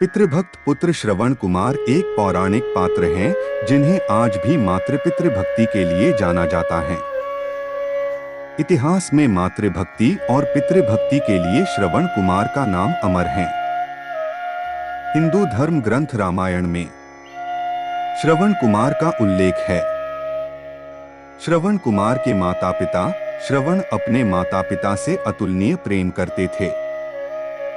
पितृभक्त पुत्र श्रवण कुमार एक पौराणिक पात्र हैं जिन्हें आज भी मातृपितृ भक्ति के लिए जाना जाता है। इतिहास में मातृभक्ति और पितृभक्ति के लिए श्रवण कुमार का नाम अमर है। हिंदू धर्म ग्रंथ रामायण में श्रवण कुमार का उल्लेख है। श्रवण कुमार के माता पिता श्रवण अपने माता पिता से अतुलनीय प्रेम करते थे।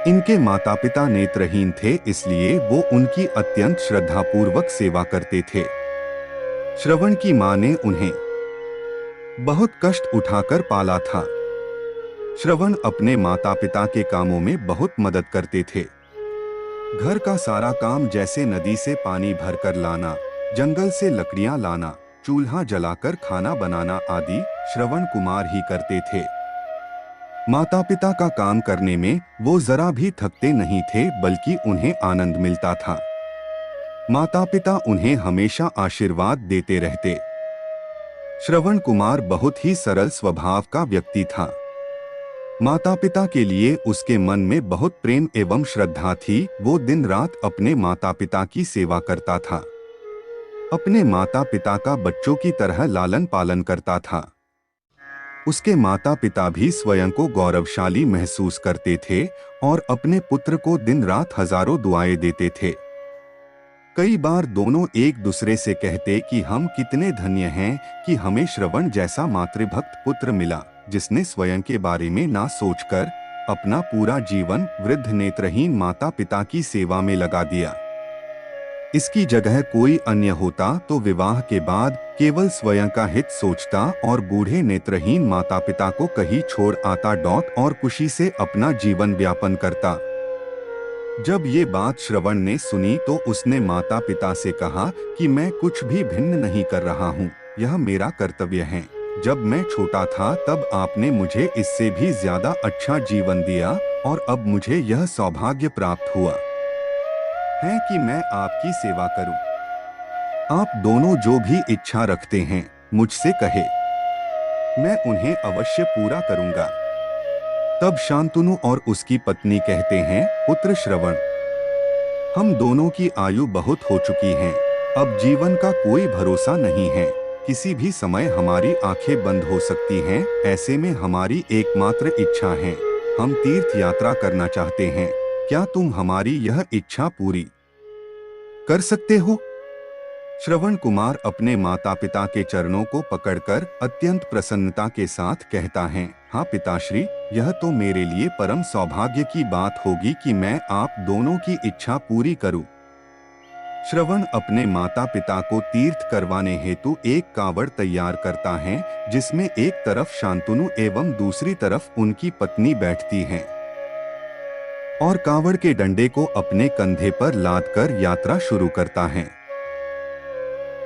इनके माता पिता नेत्रहीन थे, इसलिए वो उनकी अत्यंत श्रद्धापूर्वक सेवा करते थे। श्रवण की मां ने उन्हें बहुत कष्ट उठाकर पाला था। श्रवण अपने माता पिता के कामों में बहुत मदद करते थे। घर का सारा काम जैसे नदी से पानी भरकर लाना, जंगल से लकड़ियां लाना, चूल्हा जलाकर खाना बनाना आदि श्रवण कुमार ही करते थे। माता पिता का काम करने में वो जरा भी थकते नहीं थे, बल्कि उन्हें आनंद मिलता था। माता पिता उन्हें हमेशा आशीर्वाद देते रहते। श्रवण कुमार बहुत ही सरल स्वभाव का व्यक्ति था। माता पिता के लिए उसके मन में बहुत प्रेम एवं श्रद्धा थी। वो दिन रात अपने माता पिता की सेवा करता था। अपने माता पिता का बच्चों की तरह लालन पालन करता था। उसके माता पिता भी स्वयं को गौरवशाली महसूस करते थे और अपने पुत्र को दिन रात हजारों दुआएं देते थे। कई बार दोनों एक दूसरे से कहते कि हम कितने धन्य हैं कि हमें श्रवण जैसा मातृभक्त पुत्र मिला, जिसने स्वयं के बारे में ना सोचकर अपना पूरा जीवन वृद्ध नेत्रहीन माता पिता की सेवा में लगा दिया। इसकी जगह कोई अन्य होता तो विवाह के बाद केवल स्वयं का हित सोचता और बूढ़े नेत्रहीन माता पिता को कहीं छोड़ आता और खुशी से अपना जीवन व्यापन करता। जब ये बात श्रवण ने सुनी तो उसने माता पिता से कहा कि मैं कुछ भी भिन्न नहीं कर रहा हूँ, यह मेरा कर्तव्य है। जब मैं छोटा था तब आपने मुझे इससे भी ज्यादा अच्छा जीवन दिया और अब मुझे यह सौभाग्य प्राप्त हुआ है कि मैं आपकी सेवा करूं। आप दोनों जो भी इच्छा रखते हैं मुझसे कहे, मैं उन्हें अवश्य पूरा करूंगा। तब शांतनु और उसकी पत्नी कहते हैं, पुत्र श्रवण, हम दोनों की आयु बहुत हो चुकी है, अब जीवन का कोई भरोसा नहीं है। किसी भी समय हमारी आंखें बंद हो सकती हैं। ऐसे में हमारी एकमात्र इच्छा है, हम तीर्थ यात्रा करना चाहते हैं। क्या तुम हमारी यह इच्छा पूरी कर सकते हो? श्रवण कुमार अपने माता पिता के चरणों को पकड़कर अत्यंत प्रसन्नता के साथ कहता है, हाँ पिताश्री, यह तो मेरे लिए परम सौभाग्य की बात होगी कि मैं आप दोनों की इच्छा पूरी करूं। श्रवण अपने माता पिता को तीर्थ करवाने हेतु एक कावड़ तैयार करता है, जिसमें एक तरफ शांतनु एवं दूसरी तरफ उनकी पत्नी बैठती हैं और कावड़ के डंडे को अपने कंधे पर लादकर यात्रा शुरू करता है।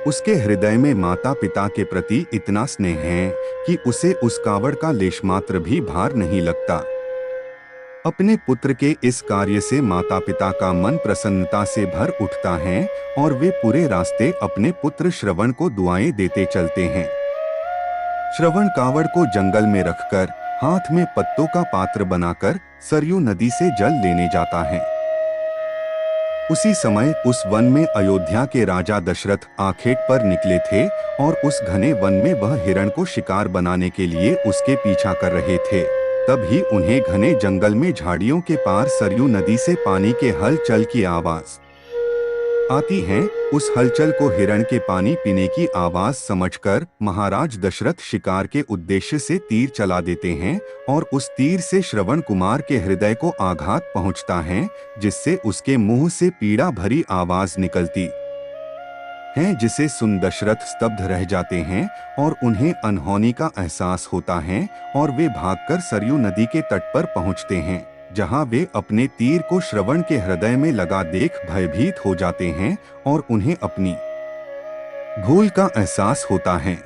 उसके हृदय में माता पिता के प्रति इतना स्नेह है कि उसे उस कावड़ का लेशमात्र भी भार नहीं लगता। अपने पुत्र के इस कार्य से माता पिता का मन प्रसन्नता से भर उठता है और वे पूरे रास्ते अपने पुत्र श्रवण को दुआएं देते चलते हैं। श्रवण कावड़ को जंगल में रखकर हाथ में पत्तों का पात्र बनाकर सरयू नदी से जल लेने जाता है। उसी समय उस वन में अयोध्या के राजा दशरथ आखेट पर निकले थे और उस घने वन में वह हिरण को शिकार बनाने के लिए उसके पीछा कर रहे थे। तभी उन्हें घने जंगल में झाड़ियों के पार सरयू नदी से पानी के हलचल की आवाज आती है। उस हलचल को हिरण के पानी पीने की आवाज समझकर महाराज दशरथ शिकार के उद्देश्य से तीर चला देते हैं और उस तीर से श्रवण कुमार के हृदय को आघात पहुंचता है, जिससे उसके मुंह से पीड़ा भरी आवाज निकलती है, जिसे सुन दशरथ स्तब्ध रह जाते हैं और उन्हें अनहोनी का एहसास होता है और वे भागकर सरयू नदी के तट पर पहुंचते हैं, जहां वे अपने तीर को श्रवण के हृदय में लगा देख भयभीत हो जाते हैं और उन्हें अपनी भूल का एहसास होता है।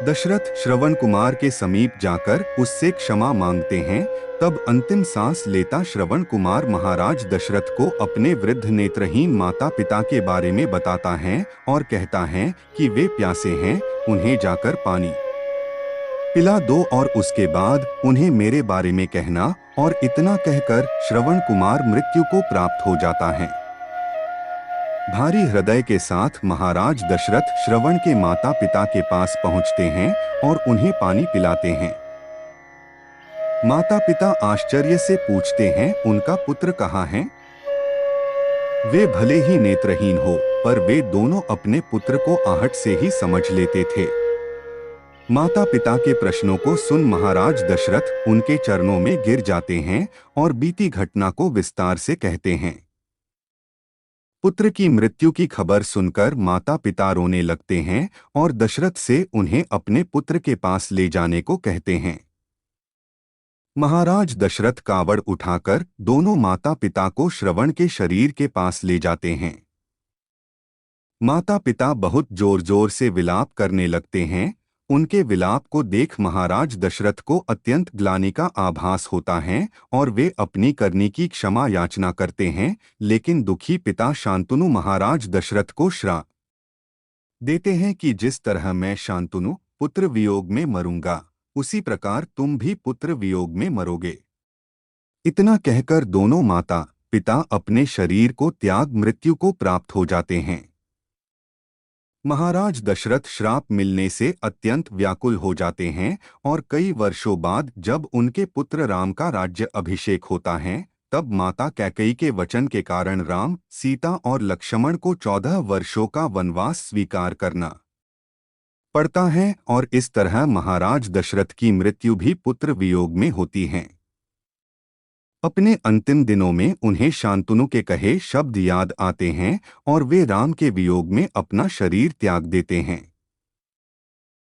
दशरथ श्रवण कुमार के समीप जाकर उससे क्षमा मांगते हैं। तब अंतिम सांस लेता श्रवण कुमार महाराज दशरथ को अपने वृद्ध नेत्रहीन माता पिता के बारे में बताता है और कहता है कि वे प्यासे हैं, उन्हें जाकर पानी पिला दो और उसके बाद उन्हें मेरे बारे में कहना और इतना कहकर श्रवण कुमार मृत्यु को प्राप्त हो जाता है। भारी हृदय के साथ महाराज दशरथ श्रवण के माता पिता के पास पहुंचते हैं और उन्हें पानी पिलाते हैं। माता पिता आश्चर्य से पूछते हैं, उनका पुत्र कहाँ है? वे भले ही नेत्रहीन हो, पर वे दोनों अपने पुत्र को आहट से ही समझ लेते थे। माता पिता के प्रश्नों को सुन महाराज दशरथ उनके चरणों में गिर जाते हैं और बीती घटना को विस्तार से कहते हैं। पुत्र की मृत्यु की खबर सुनकर माता पिता रोने लगते हैं और दशरथ से उन्हें अपने पुत्र के पास ले जाने को कहते हैं। महाराज दशरथ कावड़ उठाकर दोनों माता पिता को श्रवण के शरीर के पास ले जाते हैं। माता पिता बहुत जोर जोर से विलाप करने लगते हैं। उनके विलाप को देख महाराज दशरथ को अत्यंत ग्लानि का आभास होता है और वे अपनी करनी की क्षमा याचना करते हैं, लेकिन दुखी पिता शांतनु महाराज दशरथ को श्राप देते हैं कि जिस तरह मैं शांतनु पुत्र वियोग में मरूंगा, उसी प्रकार तुम भी पुत्र वियोग में मरोगे। इतना कहकर दोनों माता पिता अपने शरीर को त्याग मृत्यु को प्राप्त हो जाते हैं। महाराज दशरथ श्राप मिलने से अत्यंत व्याकुल हो जाते हैं और कई वर्षों बाद जब उनके पुत्र राम का राज्य अभिषेक होता है, तब माता कैकेयी के वचन के कारण राम, सीता और लक्ष्मण को 14 वर्षों का वनवास स्वीकार करना पड़ता है और इस तरह महाराज दशरथ की मृत्यु भी पुत्र वियोग में होती है। अपने अंतिम दिनों में उन्हें शांतनु के कहे शब्द याद आते हैं और वे राम के वियोग में अपना शरीर त्याग देते हैं।